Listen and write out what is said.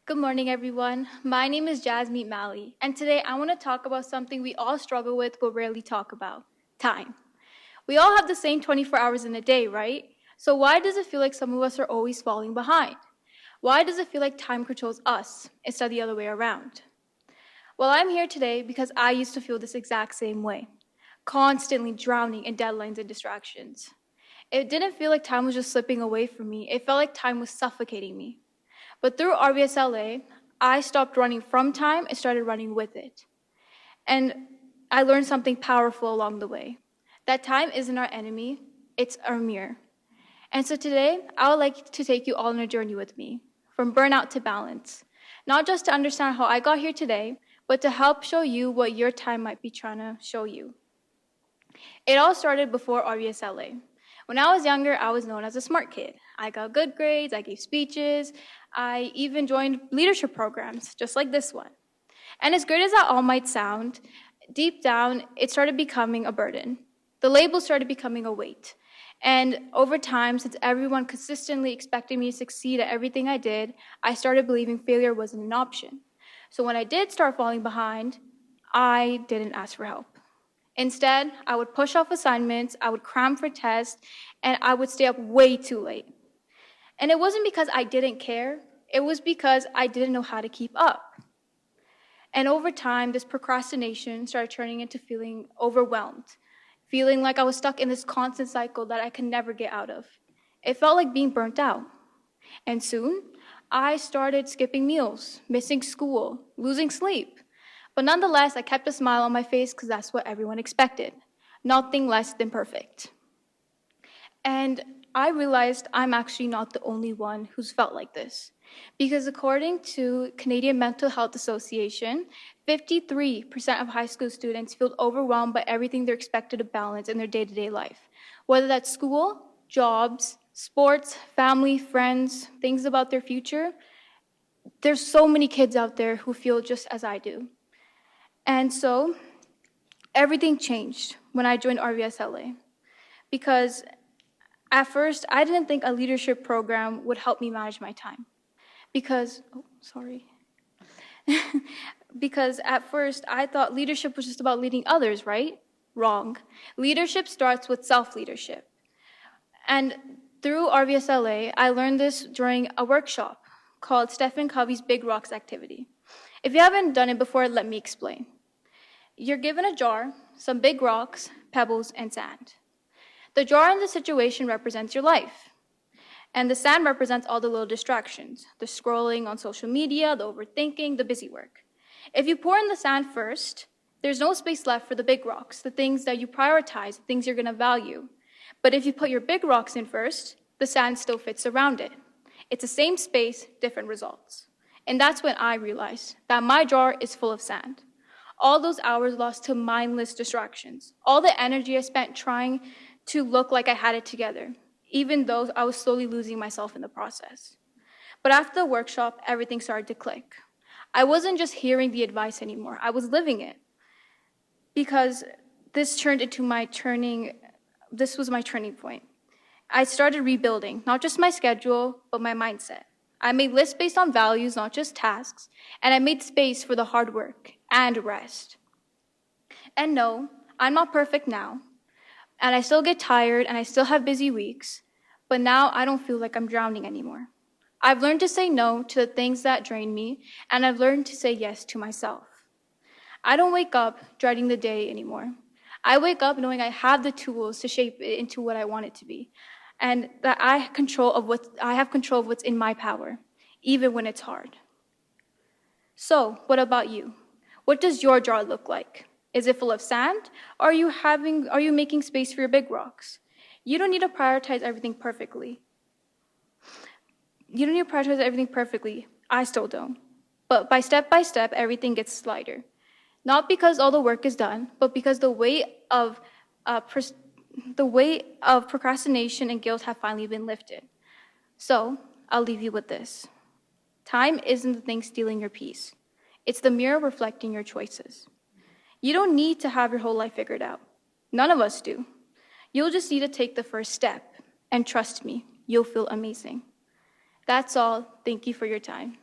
Good morning, everyone. My name is Jasmeet Mali, and today I want to talk about something we all struggle with but rarely talk about: time. We all have the same 24 hours in a day, right? So, why does it feel like some of us are always falling behind? Why does it feel like time controls us instead of the other way around? Well, I'm here today because I used to feel this exact same way, constantly drowning in deadlines and distractions. It didn't feel like time was just slipping away from me, it felt like time was suffocating me. But through RBSLA, I stopped running from time and started running with it. And I learned something powerful along the way: that time isn't our enemy, it's our mirror. And so today, I would like to take you all on a journey with me, from burnout to balance. Not just to understand how I got here today, but to help show you what your time might be trying to show you. It all started before RBSLA. When I was younger, I was known as a smart kid. I got good grades, I gave speeches, I even joined leadership programs, just like this one. And as great as that all might sound, deep down, it started becoming a burden. The label started becoming a weight. And over time, since everyone consistently expected me to succeed at everything I did, I started believing failure wasn't an option. So when I did start falling behind, I didn't ask for help. Instead, I would push off assignments, I would cram for tests, and I would stay up way too late. And it wasn't because I didn't care, it was because I didn't know how to keep up. And over time, this procrastination started turning into feeling overwhelmed, feeling like I was stuck in this constant cycle that I could never get out of. It felt like being burnt out. And soon, I started skipping meals, missing school, losing sleep. But nonetheless, I kept a smile on my face because that's what everyone expected: nothing less than perfect. And I realized I'm actually not the only one who's felt like this. Because according to Canadian Mental Health Association, 53% of high school students feel overwhelmed by everything they're expected to balance in their day-to-day life. Whether that's school, jobs, sports, family, friends, things about their future, there's so many kids out there who feel just as I do. And so everything changed when I joined RVSLA, because at first I didn't think a leadership program would help me manage my time. Because at first I thought leadership was just about leading others, right? Wrong. Leadership starts with self-leadership. And through RVSLA, I learned this during a workshop called Stephen Covey's Big Rocks activity. If you haven't done it before, let me explain. You're given a jar, some big rocks, pebbles, and sand. The jar in the situation represents your life, and the sand represents all the little distractions: the scrolling on social media, the overthinking, the busy work. If you pour in the sand first, there's no space left for the big rocks, the things that you prioritize, the things you're going to value. But if you put your big rocks in first, the sand still fits around it. It's the same space, different results. And that's when I realized that my jar is full of sand. All those hours lost to mindless distractions, all the energy I spent trying to look like I had it together, even though I was slowly losing myself in the process. But after the workshop, everything started to click. I wasn't just hearing the advice anymore, I was living it. Because this was my turning point. I started rebuilding, not just my schedule, but my mindset. I made lists based on values, not just tasks, and I made space for the hard work and rest. And no, I'm not perfect now, and I still get tired and I still have busy weeks, but now I don't feel like I'm drowning anymore. I've learned to say no to the things that drain me, and I've learned to say yes to myself. I don't wake up dreading the day anymore. I wake up knowing I have the tools to shape it into what I want it to be, and that I have control of what's in my power, even when it's hard. So, what about you? What does your jar look like? Is it full of sand, or are you making space for your big rocks? You don't need to prioritize everything perfectly. I still don't. But by step, everything gets lighter. Not because all the work is done, but because the weight of procrastination and guilt have finally been lifted. So, I'll leave you with this. Time isn't the thing stealing your peace. It's the mirror reflecting your choices. You don't need to have your whole life figured out. None of us do. You'll just need to take the first step. And trust me, you'll feel amazing. That's all. Thank you for your time.